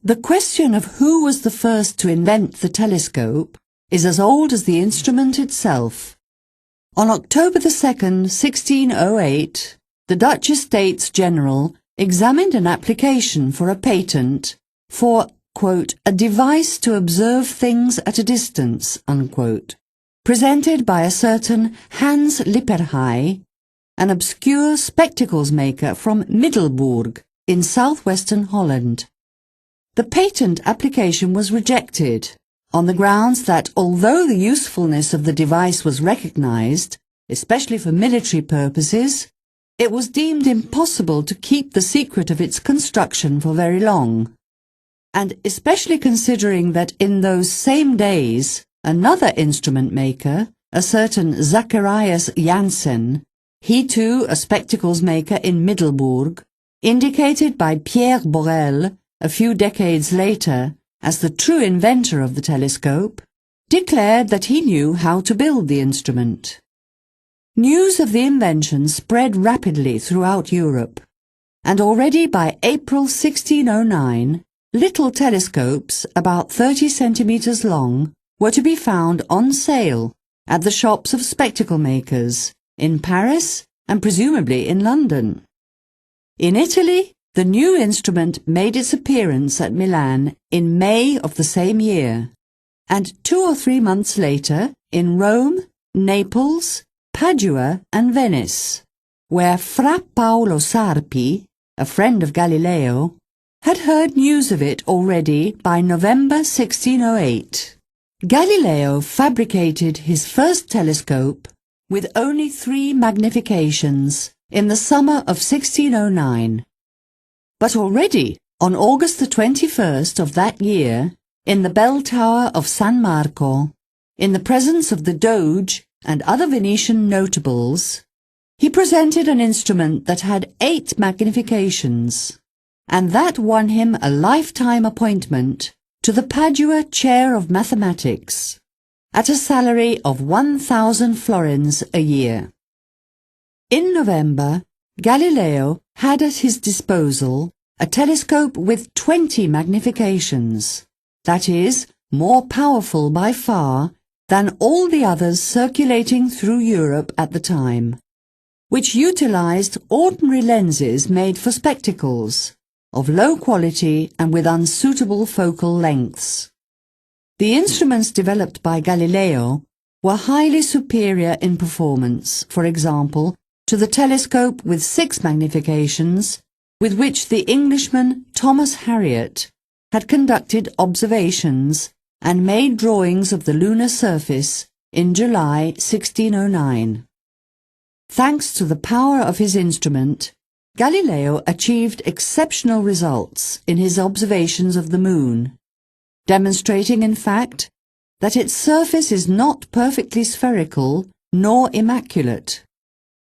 The question of who was the first to invent the telescope is as old as the instrument itself. On October 2nd, 1608, the Dutch Estates General examined an application for a patent for, quote, a device to observe things at a distance, unquote, presented by a certain Hans Lipperhey, an obscure spectacles maker from Middelburg in southwestern Holland. The patent application was rejected on the grounds that although the usefulness of the device was recognized, especially for military purposes, it was deemed impossible to keep the secret of its construction for very long. And especially considering that in those same days, another instrument maker, a certain Zacharias Janssen, he too a spectacles maker in Middelburg, indicated by Pierre Borel a few decades later as the true inventor of the telescope, declared that he knew how to build the instrument. News of the invention spread rapidly throughout Europe, and already by April 1609, little telescopes about 30 centimeters long were to be found on sale at the shops of spectacle makers in Paris and presumably in London. In Italy, the new instrument made its appearance at Milan in May of the same year, and 2 or 3 months later in Rome, Naples, Padua and Venice, where Fra Paolo Sarpi, a friend of Galileo, had heard news of it already by November 1608. Galileo fabricated his first telescope with only 3 magnifications in the summer of 1609. But already, on August the 21st of that year, in the bell tower of San Marco, in the presence of the Doge and other Venetian notables, he presented an instrument that had 8 magnifications, and that won him a lifetime appointment to the Padua Chair of Mathematics, at a salary of 1,000 florins a year. In November, Galileo had at his disposal a telescope with 20 magnifications, that is, more powerful by far than all the others circulating through Europe at the time, which utilized ordinary lenses made for spectacles, of low quality and with unsuitable focal lengths. The instruments developed by Galileo were highly superior in performance, for example, to the telescope with 6 magnifications with which the Englishman Thomas Harriot had conducted observations and made drawings of the lunar surface in July 1609. Thanks to the power of his instrument, Galileo achieved exceptional results in his observations of the moon, demonstrating in fact that its surface is not perfectly spherical nor immaculate,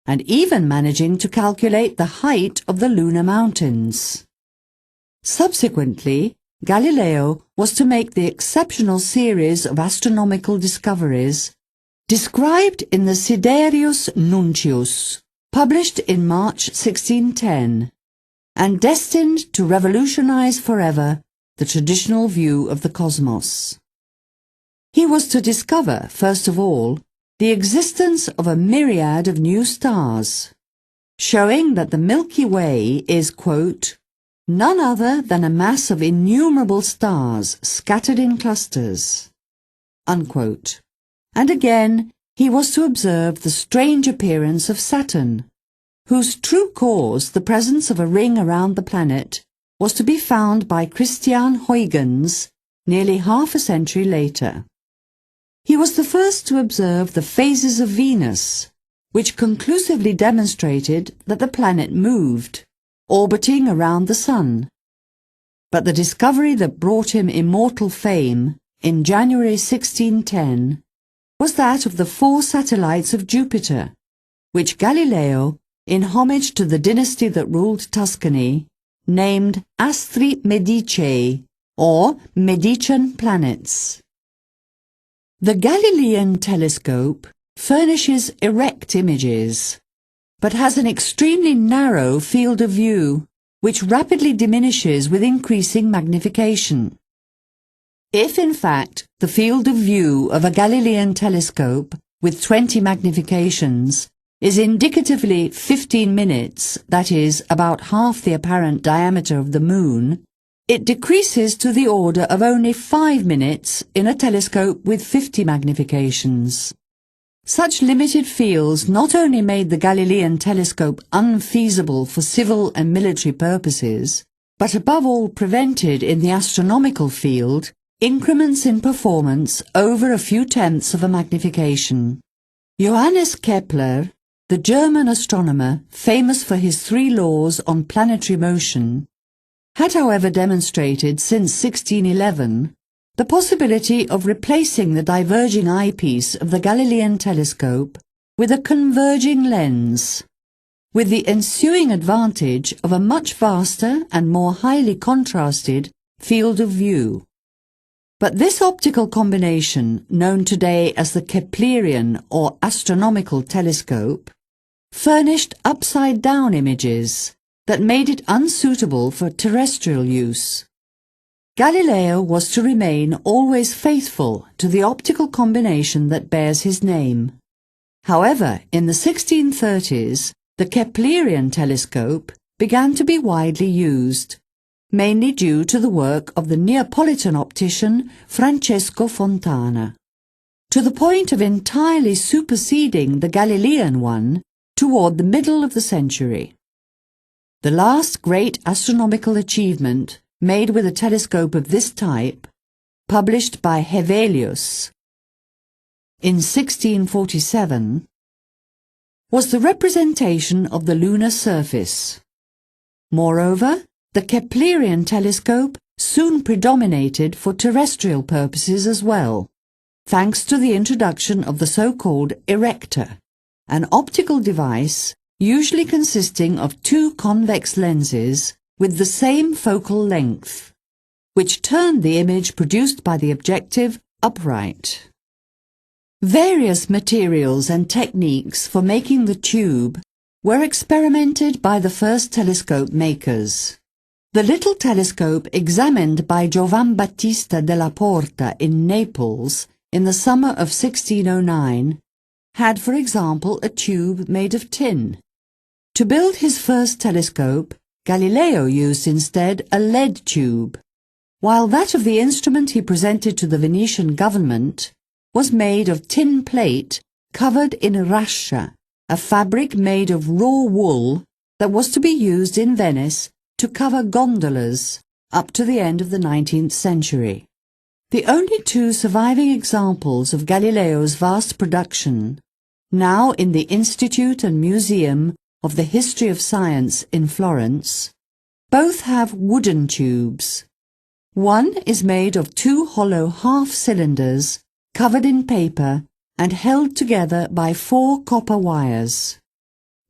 and even managing to calculate the height of the lunar mountains. Subsequently, Galileo was to make the exceptional series of astronomical discoveries described in the Sidereus Nuncius, published in March 1610, and destined to revolutionize forever the traditional view of the cosmos. He was to discover, first of all, the existence of a myriad of new stars, showing that the Milky Way is, quote, none other than a mass of innumerable stars scattered in clusters, unquote. And again, he was to observe the strange appearance of Saturn, whose true cause, the presence of a ring around the planet, was to be found by Christian Huygens nearly half a century later. He was the first to observe the phases of Venus, which conclusively demonstrated that the planet moved, orbiting around the Sun. But the discovery that brought him immortal fame in January 1610 was that of the 4 satellites of Jupiter, which Galileo, in homage to the dynasty that ruled Tuscany, named Astri Medicae, or Medicean planets. The Galilean telescope furnishes erect images, but has an extremely narrow field of view, which rapidly diminishes with increasing magnification. If, in fact, the field of view of a Galilean telescope with 20 magnifications is indicatively 15 minutes, that is, about half the apparent diameter of the Moon, it decreases to the order of only 5 minutes in a telescope with 50 magnifications. Such limited fields not only made the Galilean telescope unfeasible for civil and military purposes, but above all prevented in the astronomical field increments in performance over a few tenths of a magnification. Johannes Kepler, the German astronomer famous for his 3 laws on planetary motion, had however demonstrated since 1611 the possibility of replacing the diverging eyepiece of the Galilean telescope with a converging lens, with the ensuing advantage of a much vaster and more highly contrasted field of view. But this optical combination, known today as the Keplerian or astronomical telescope, furnished upside-down images that made it unsuitable for terrestrial use. Galileo was to remain always faithful to the optical combination that bears his name. However, in the 1630s, the Keplerian telescope began to be widely used, mainly due to the work of the Neapolitan optician Francesco Fontana, to the point of entirely superseding the Galilean one toward the middle of the century. The last great astronomical achievement made with a telescope of this type, published by Hevelius in 1647, was the representation of the lunar surface. Moreover, the Keplerian telescope soon predominated for terrestrial purposes as well, thanks to the introduction of the so-called erector, an optical device usually consisting of 2 convex lenses with the same focal length, which turned the image produced by the objective upright. Various materials and techniques for making the tube were experimented by the first telescope makers. The little telescope examined by Giovan Battista della Porta in Naples in the summer of 1609 had, for example, a tube made of tin. To build his first telescope, Galileo used instead a lead tube, while that of the instrument he presented to the Venetian government was made of tin plate covered in rascia, a fabric made of raw wool that was to be used in Venice to cover gondolas up to the end of the 19th century. The only 2 surviving examples of Galileo's vast production, now in the Institute and Museum of the History of Science in Florence, both have wooden tubes. One is made of 2 hollow half-cylinders covered in paper and held together by 4 copper wires.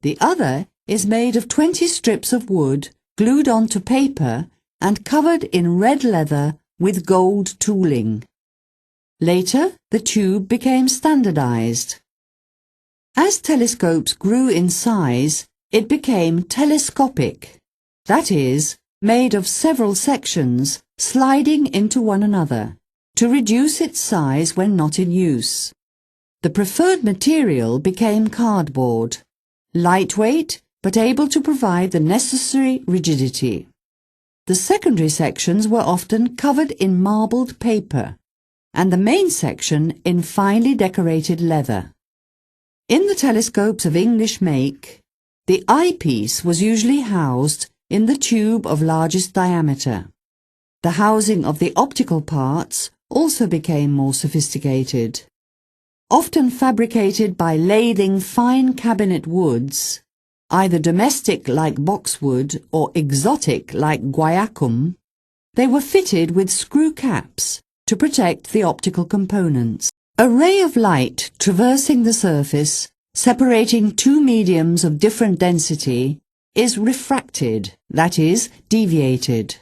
The other is made of 20 strips of wood glued onto paper and covered in red leather with gold tooling. Later, the tube became standardized. As telescopes grew in size, it became telescopic, that is, made of several sections sliding into one another, to reduce its size when not in use. The preferred material became cardboard, lightweight but able to provide the necessary rigidity. The secondary sections were often covered in marbled paper, and the main section in finely decorated leather. In the telescopes of English make, the eyepiece was usually housed in the tube of largest diameter. The housing of the optical parts also became more sophisticated. Often fabricated by lathing fine cabinet woods, either domestic like boxwood or exotic like guaiacum, they were fitted with screw caps to protect the optical components. A ray of light traversing the surface, separating 2 mediums of different density, is refracted, that is, deviated.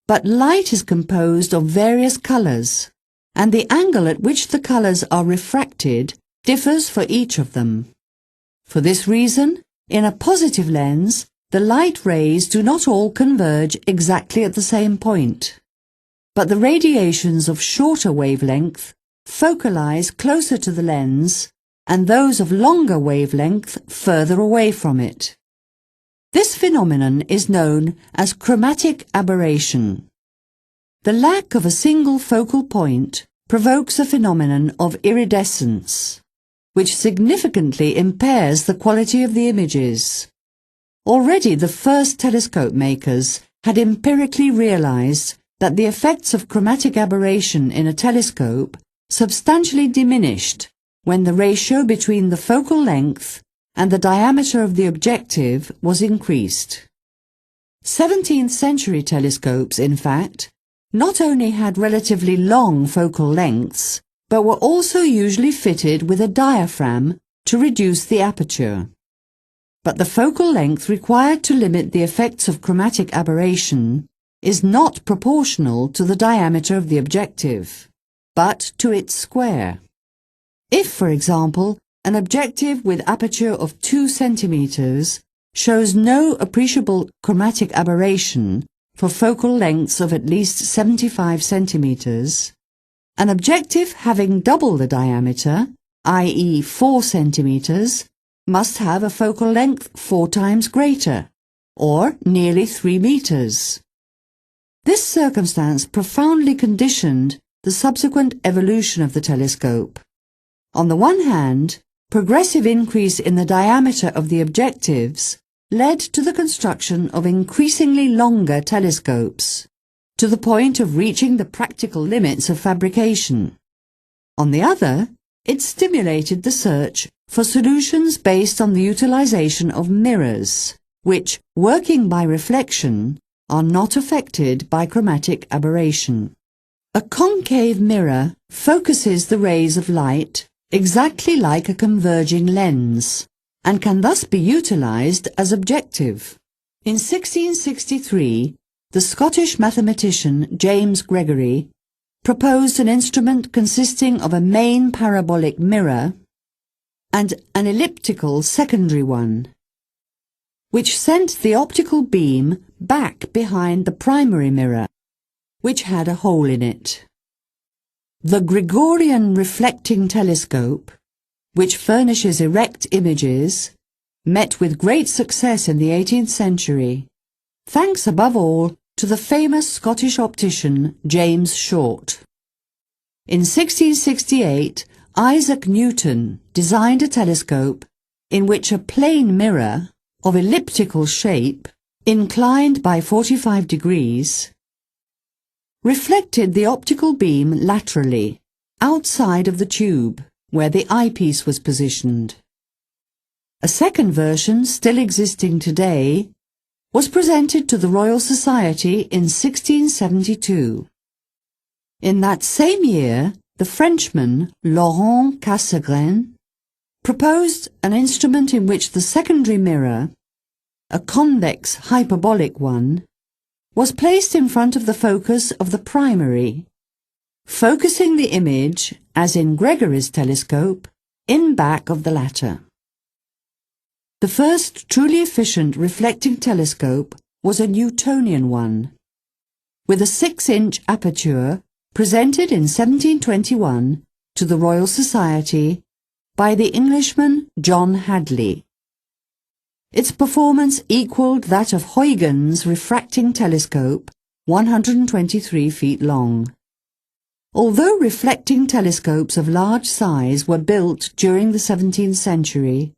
But light is composed of various colors, and the angle at which the colors are refracted differs for each of them. For this reason, in a positive lens, the light rays do not all converge exactly at the same point, but the radiations of shorter wavelength focalize closer to the lens and those of longer wavelength further away from it. This phenomenon is known as chromatic aberration. The lack of a single focal point provokes a phenomenon of iridescence, which significantly impairs the quality of the images. Already the first telescope makers had empirically realized that the effects of chromatic aberration in a telescope substantially diminished when the ratio between the focal length and the diameter of the objective was increased. 17th century telescopes, in fact, not only had relatively long focal lengths, but were also usually fitted with a diaphragm to reduce the aperture. But the focal length required to limit the effects of chromatic aberration is not proportional to the diameter of the objective, but to its square. If, for example, an objective with aperture of 2 centimeters shows no appreciable chromatic aberration for focal lengths of at least 75 centimeters, an objective having double the diameter, i.e. 4 centimeters, must have a focal length 4 times greater, or nearly 3 meters. This circumstance profoundly conditioned the subsequent evolution of the telescope. On the one hand, progressive increase in the diameter of the objectives led to the construction of increasingly longer telescopes, to the point of reaching the practical limits of fabrication. On the other, it stimulated the search for solutions based on the utilization of mirrors, which, working by reflection, are not affected by chromatic aberration. A concave mirror focuses the rays of light exactly like a converging lens, and can thus be utilized as objective. In 1663, the Scottish mathematician James Gregory proposed an instrument consisting of a main parabolic mirror and an elliptical secondary one, which sent the optical beam back behind the primary mirror, which had a hole in it. The Gregorian reflecting telescope, which furnishes erect images, met with great success in the 18th century, thanks above all to the famous Scottish optician James Short. In 1668, Isaac Newton designed a telescope in which a plane mirror of elliptical shape, inclined by 45 degrees, reflected the optical beam laterally, outside of the tube, where the eyepiece was positioned. A second version, still existing today, was presented to the Royal Society in 1672. In that same year, the Frenchman Laurent Cassegrain proposed an instrument in which the secondary mirror, a convex hyperbolic one, was placed in front of the focus of the primary, focusing the image, as in Gregory's telescope, in back of the latter. The first truly efficient reflecting telescope was a Newtonian one, with a 6-inch aperture presented in 1721 to the Royal Society by the Englishman John Hadley. Its performance equalled that of Huygens' refracting telescope, 123 feet long. Although reflecting telescopes of large size were built during the 17th century,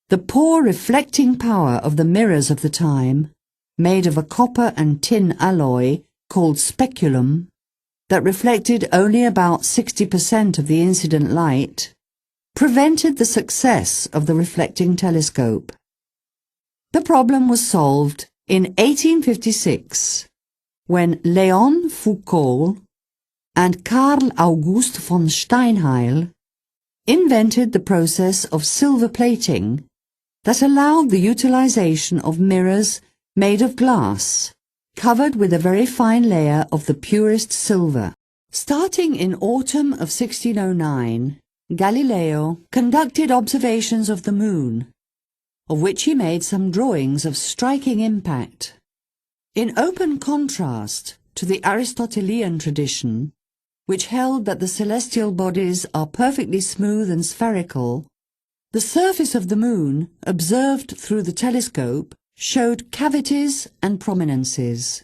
the poor reflecting power of the mirrors of the time, made of a copper and tin alloy called speculum, that reflected only about 60% of the incident light, prevented the success of the reflecting telescope. The problem was solved in 1856, when Léon Foucault and Carl August von Steinheil invented the process of silver plating that allowed the utilization of mirrors made of glass, covered with a very fine layer of the purest silver. Starting in autumn of 1609, Galileo conducted observations of the moon, of which he made some drawings of striking impact. In open contrast to the Aristotelian tradition, which held that the celestial bodies are perfectly smooth and spherical, the surface of the moon, observed through the telescope, showed cavities and prominences.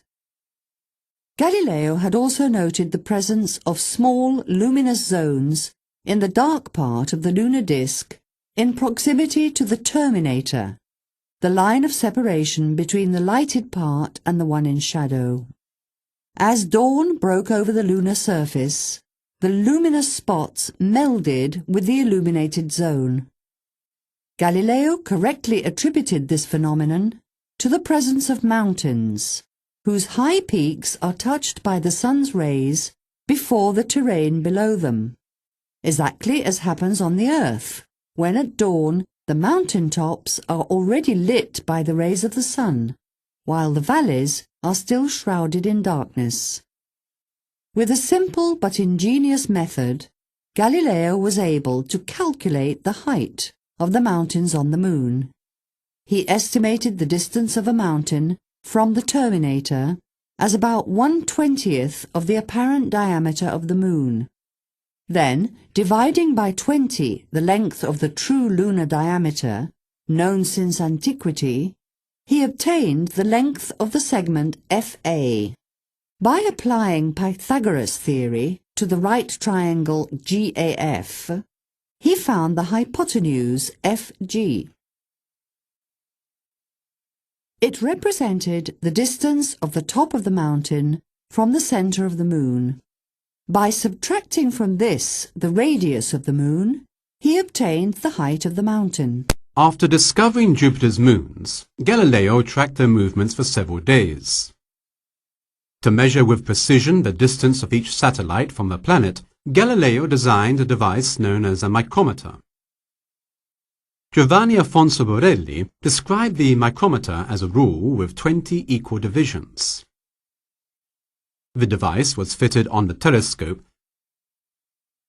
Galileo had also noted the presence of small luminous zones in the dark part of the lunar disk in proximity to the terminator, the line of separation between the lighted part and the one in shadow. As dawn broke over the lunar surface, the luminous spots melded with the illuminated zone. Galileo correctly attributed this phenomenon to the presence of mountains, whose high peaks are touched by the sun's rays before the terrain below them, exactly as happens on the earth, when at dawn the mountain tops are already lit by the rays of the sun, while the valleys are still shrouded in darkness. With a simple but ingenious method, Galileo was able to calculate the height of the mountains on the moon. He estimated the distance of a mountain from the terminator as about 1/20th of the apparent diameter of the moon. Then, dividing by 20 the length of the true lunar diameter, known since antiquity, he obtained the length of the segment FA. By applying Pythagoras' theory to the right triangle GAF, he found the hypotenuse FG. It represented the distance of the top of the mountain from the centre of the moon. By subtracting from this the radius of the moon, he obtained the height of the mountain. After discovering Jupiter's moons, Galileo tracked their movements for several days. To measure with precision the distance of each satellite from the planet, Galileo designed a device known as a micrometer. Giovanni Afonso Borelli described the micrometer as a rule with 20 equal divisions. The device was fitted on the telescope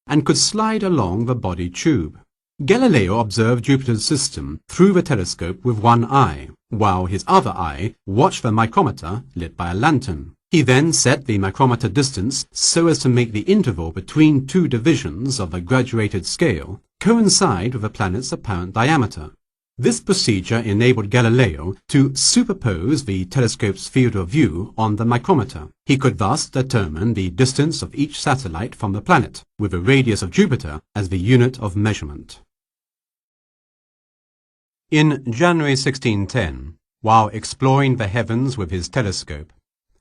and could slide along the body tube. Galileo observed Jupiter's system through the telescope with one eye, while his other eye watched the micrometer lit by a lantern. He then set the micrometer distance so as to make the interval between two divisions of the graduated scale coincide with the planet's apparent diameter. This procedure enabled Galileo to superpose the telescope's field of view on the micrometer. He could thus determine the distance of each satellite from the planet, with the radius of Jupiter as the unit of measurement. In January 1610, while exploring the heavens with his telescope,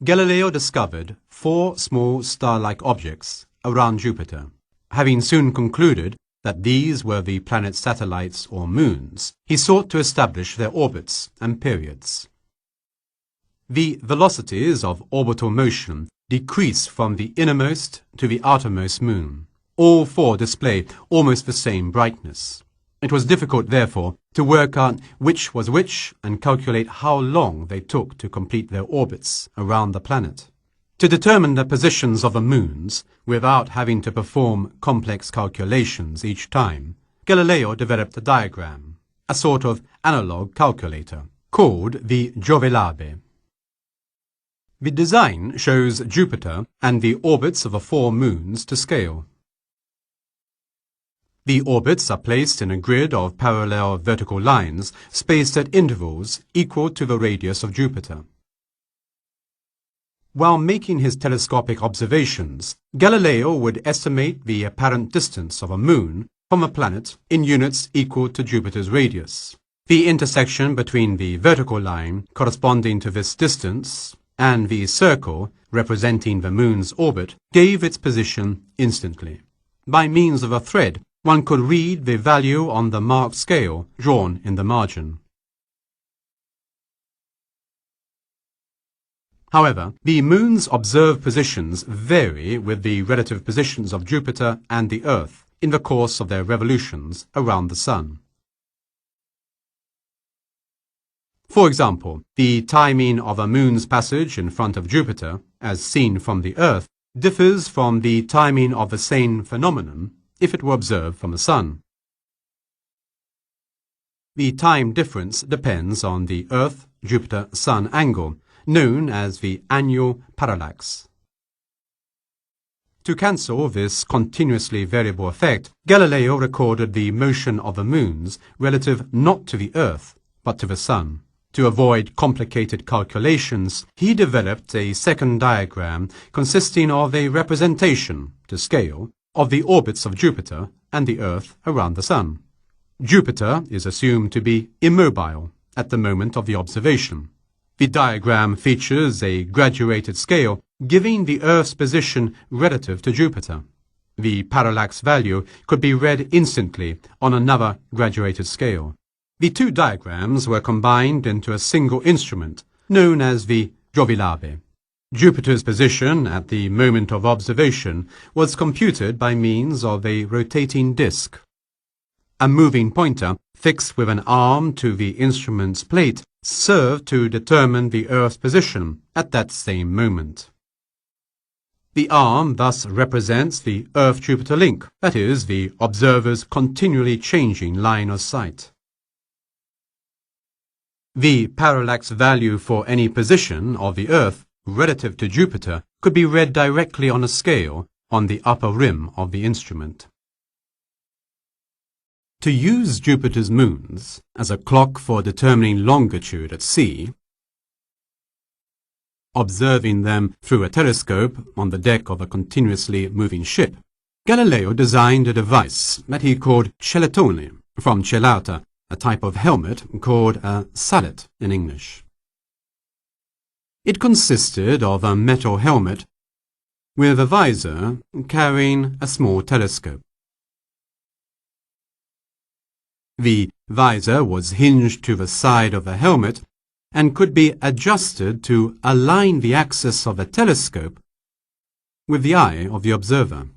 Galileo discovered 4 small star-like objects around Jupiter. Having soon concluded that these were the planet's satellites or moons, he sought to establish their orbits and periods. The velocities of orbital motion decrease from the innermost to the outermost moon. All 4 display almost the same brightness. It was difficult, therefore, to work out which was which and calculate how long they took to complete their orbits around the planet. To determine the positions of the moons without having to perform complex calculations each time, Galileo developed a diagram, a sort of analog calculator, called the Giovelabe. The design shows Jupiter and the orbits of the 4 moons to scale. The orbits are placed in a grid of parallel vertical lines spaced at intervals equal to the radius of Jupiter. While making his telescopic observations, Galileo would estimate the apparent distance of a moon from a planet in units equal to Jupiter's radius. The intersection between the vertical line corresponding to this distance and the circle representing the moon's orbit gave its position instantly. By means of a thread, one could read the value on the marked scale drawn in the margin. However, the moon's observed positions vary with the relative positions of Jupiter and the Earth in the course of their revolutions around the Sun. For example, the timing of a moon's passage in front of Jupiter, as seen from the Earth, differs from the timing of the same phenomenon if it were observed from the Sun. The time difference depends on the Earth-Jupiter-Sun angle, known as the annual parallax. To cancel this continuously variable effect, Galileo recorded the motion of the moons relative not to the Earth, but to the Sun. To avoid complicated calculations, he developed a second diagram consisting of a representation, to scale, of the orbits of Jupiter and the Earth around the Sun. Jupiter is assumed to be immobile at the moment of the observation. The diagram features a graduated scale giving the Earth's position relative to Jupiter. The parallax value could be read instantly on another graduated scale. The two diagrams were combined into a single instrument, known as the Jovilabe. Jupiter's position at the moment of observation was computed by means of a rotating disk. A moving pointer, fixed with an arm to the instrument's plate, served to determine the Earth's position at that same moment. The arm thus represents the Earth-Jupiter link, that is, the observer's continually changing line of sight. The parallax value for any position of the Earth relative to Jupiter could be read directly on a scale on the upper rim of the instrument. To use Jupiter's moons as a clock for determining longitude at sea, observing them through a telescope on the deck of a continuously moving ship, Galileo designed a device that he called celatone, from celata, a type of helmet called a sallet in English. It consisted of a metal helmet with a visor carrying a small telescope. The visor was hinged to the side of the helmet and could be adjusted to align the axis of the telescope with the eye of the observer.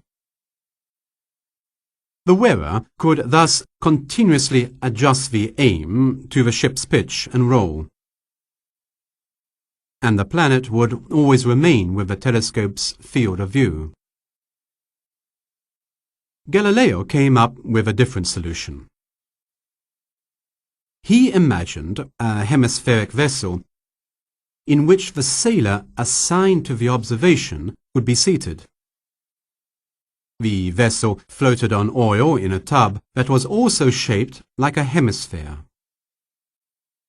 The wearer could thus continuously adjust the aim to the ship's pitch and roll, and the planet would always remain with the telescope's field of view. Galileo came up with a different solution. He imagined a hemispheric vessel in which the sailor assigned to the observation would be seated. The vessel floated on oil in a tub that was also shaped like a hemisphere.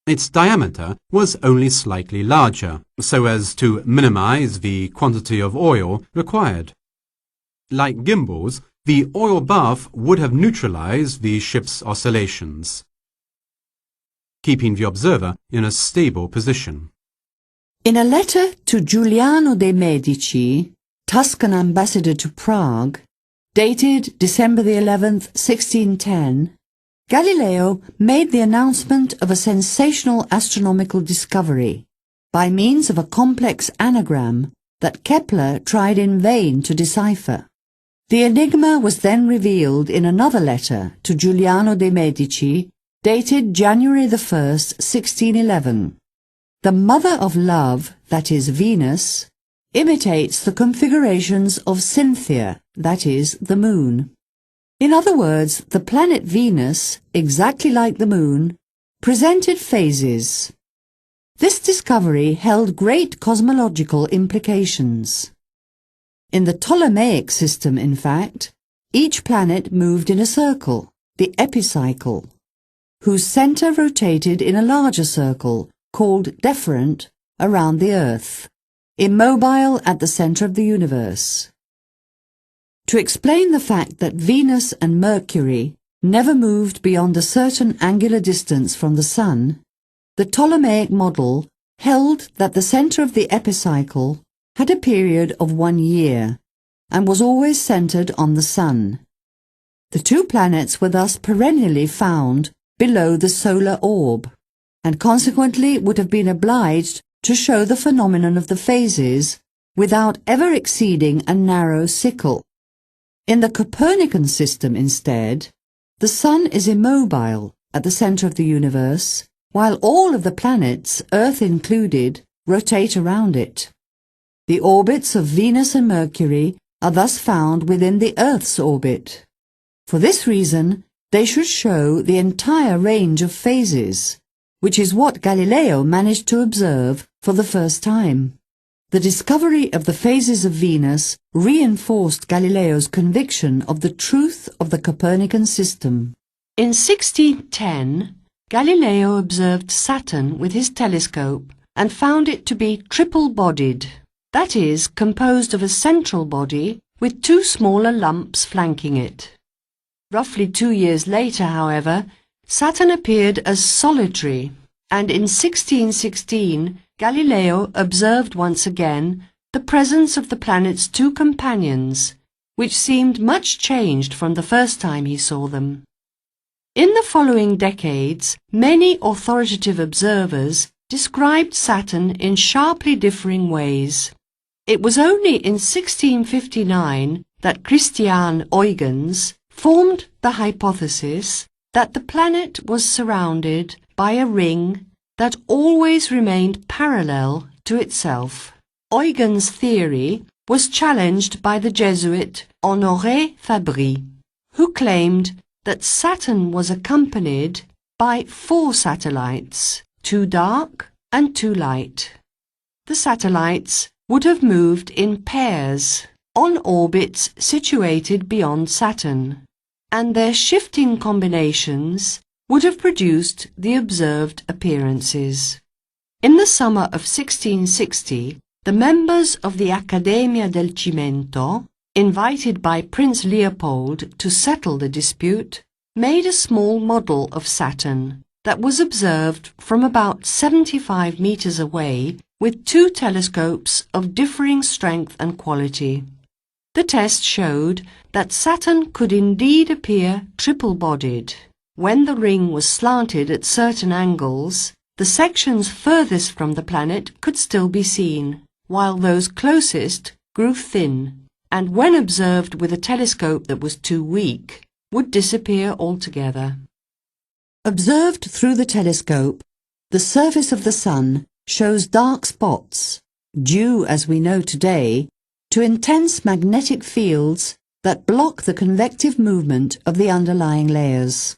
Its diameter was only slightly larger, so as to minimize the quantity of oil required. Like gimbals, the oil bath would have neutralized the ship's oscillations, keeping the observer in a stable position. In a letter to Giuliano de' Medici, Tuscan ambassador to Prague, dated December the 11th, 1610, Galileo made the announcement of a sensational astronomical discovery by means of a complex anagram that Kepler tried in vain to decipher. The enigma was then revealed in another letter to Giuliano de' Medici, dated January the 1st, 1611. The mother of love, that is Venus, imitates the configurations of Cynthia, that is the moon. In other words, the planet Venus, exactly like the moon, presented phases. This discovery held great cosmological implications. In the Ptolemaic system, in fact, each planet moved in a circle, the epicycle, whose center rotated in a larger circle, called deferent, around the Earth, immobile at the center of the universe. To explain the fact that Venus and Mercury never moved beyond a certain angular distance from the Sun, the Ptolemaic model held that the center of the epicycle had a period of 1 year and was always centered on the Sun. The two planets were thus perennially found below the solar orb, and consequently would have been obliged to show the phenomenon of the phases without ever exceeding a narrow sickle. In the Copernican system, instead, the Sun is immobile at the center of the universe, while all of the planets, Earth included, rotate around it. The orbits of Venus and Mercury are thus found within the Earth's orbit. For this reason, they should show the entire range of phases, which is what Galileo managed to observe for the first time. The discovery of the phases of Venus reinforced Galileo's conviction of the truth of the Copernican system. In 1610, Galileo observed Saturn with his telescope and found it to be triple-bodied, that is, composed of a central body with two smaller lumps flanking it. Roughly 2 years later, however, Saturn appeared as solitary, and in 1616 Galileo observed once again the presence of the planet's two companions, which seemed much changed from the first time he saw them. In the following decades, many authoritative observers described Saturn in sharply differing ways. It was only in 1659 that Christian Huygens formed the hypothesis that the planet was surrounded by a ring that always remained parallel to itself. Huygens' theory was challenged by the Jesuit Honoré Fabry, who claimed that Saturn was accompanied by 4 satellites, 2 dark and 2 light. The satellites would have moved in pairs on orbits situated beyond Saturn, and their shifting combinations would have produced the observed appearances. In the summer of 1660, the members of the Accademia del Cimento, invited by Prince Leopold to settle the dispute, made a small model of Saturn that was observed from about 75 meters away with 2 telescopes of differing strength and quality. The test showed that Saturn could indeed appear triple-bodied. When the ring was slanted at certain angles, the sections furthest from the planet could still be seen, while those closest grew thin, and when observed with a telescope that was too weak, would disappear altogether. Observed through the telescope, the surface of the Sun shows dark spots, due, as we know today, to intense magnetic fields that block the convective movement of the underlying layers.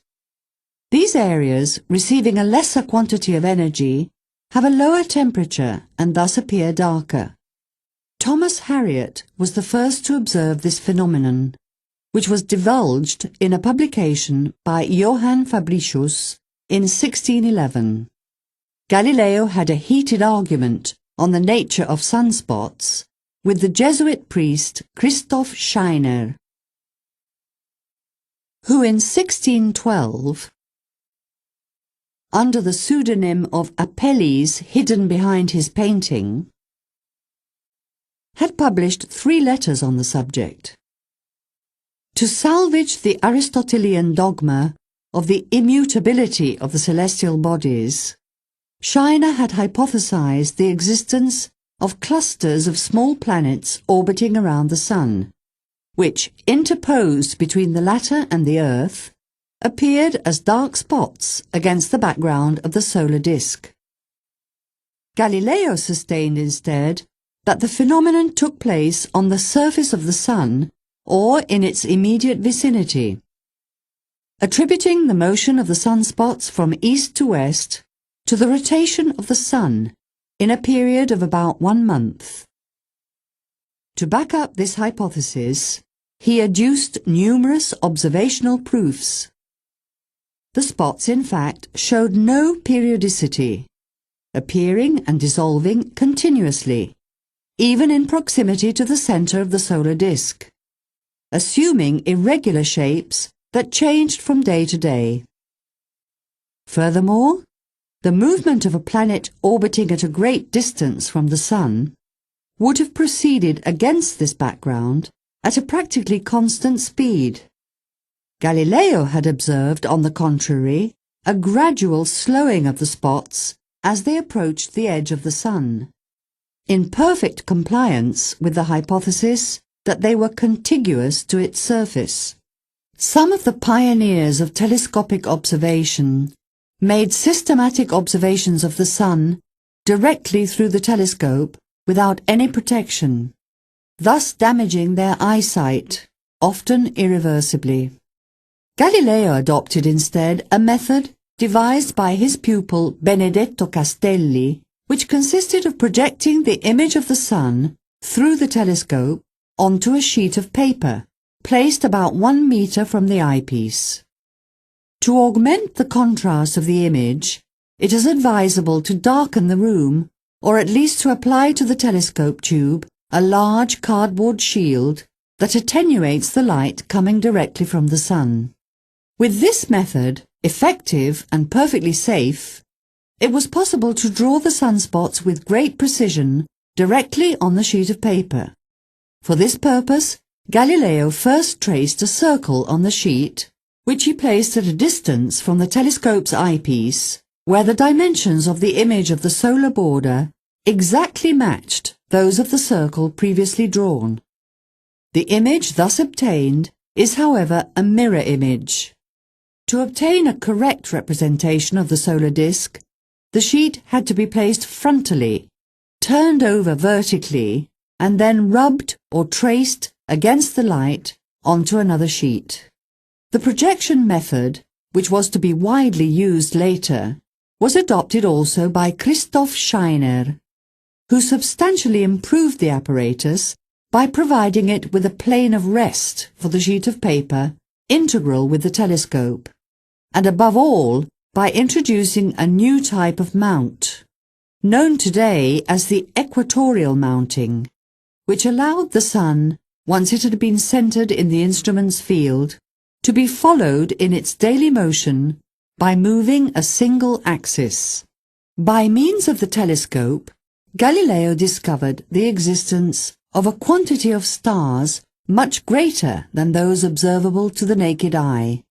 These areas, receiving a lesser quantity of energy, have a lower temperature and thus appear darker. Thomas Harriot was the first to observe this phenomenon, which was divulged in a publication by Johann Fabricius in 1611. Galileo had a heated argument on the nature of sunspots with the Jesuit priest Christoph Scheiner, who in 1612, under the pseudonym of Apelles hidden behind his painting, had published 3 letters on the subject. To salvage the Aristotelian dogma of the immutability of the celestial bodies, Scheiner had hypothesized the existence of clusters of small planets orbiting around the Sun, which, interposed between the latter and the Earth, appeared as dark spots against the background of the solar disk. Galileo sustained instead that the phenomenon took place on the surface of the Sun or in its immediate vicinity, attributing the motion of the sunspots from east to west to the rotation of the Sun in a period of about 1 month. To back up this hypothesis, he adduced numerous observational proofs. The spots, in fact, showed no periodicity, appearing and dissolving continuously, even in proximity to the center of the solar disk, assuming irregular shapes that changed from day to day. Furthermore, the movement of a planet orbiting at a great distance from the Sun would have proceeded against this background at a practically constant speed. Galileo had observed, on the contrary, a gradual slowing of the spots as they approached the edge of the Sun, in perfect compliance with the hypothesis that they were contiguous to its surface. Some of the pioneers of telescopic observation made systematic observations of the Sun directly through the telescope without any protection, thus damaging their eyesight, often irreversibly. Galileo adopted instead a method devised by his pupil Benedetto Castelli, which consisted of projecting the image of the sun through the telescope onto a sheet of paper, placed about 1 meter from the eyepiece. To augment the contrast of the image, it is advisable to darken the room, or at least to apply to the telescope tube a large cardboard shield that attenuates the light coming directly from the sun. With this method, effective and perfectly safe, it was possible to draw the sunspots with great precision directly on the sheet of paper. For this purpose, Galileo first traced a circle on the sheet, which he placed at a distance from the telescope's eyepiece, where the dimensions of the image of the solar border exactly matched those of the circle previously drawn. The image thus obtained is, however, a mirror image. To obtain a correct representation of the solar disk, the sheet had to be placed frontally, turned over vertically, and then rubbed or traced against the light onto another sheet. The projection method, which was to be widely used later, was adopted also by Christoph Scheiner, who substantially improved the apparatus by providing it with a plane of rest for the sheet of paper, integral with the telescope, and above all, by introducing a new type of mount, known today as the equatorial mounting, which allowed the sun, once it had been centered in the instrument's field, to be followed in its daily motion by moving a single axis. By means of the telescope, Galileo discovered the existence of a quantity of stars much greater than those observable to the naked eye.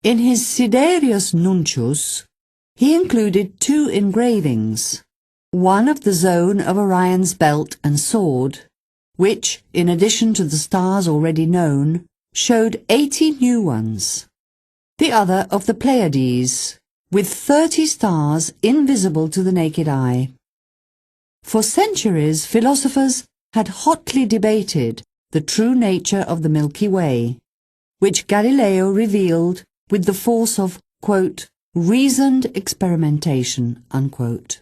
In his Sidereus Nuncius, he included 2 engravings, one of the zone of Orion's belt and sword, which, in addition to the stars already known, showed 80 new ones, the other of the Pleiades, with 30 stars invisible to the naked eye. For centuries, philosophers had hotly debated the true nature of the Milky Way, which Galileo revealed with the force of, quote, reasoned experimentation, unquote.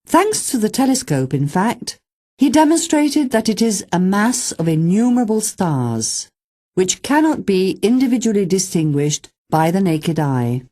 Thanks to the telescope, in fact, he demonstrated that it is a mass of innumerable stars, which cannot be individually distinguished by the naked eye.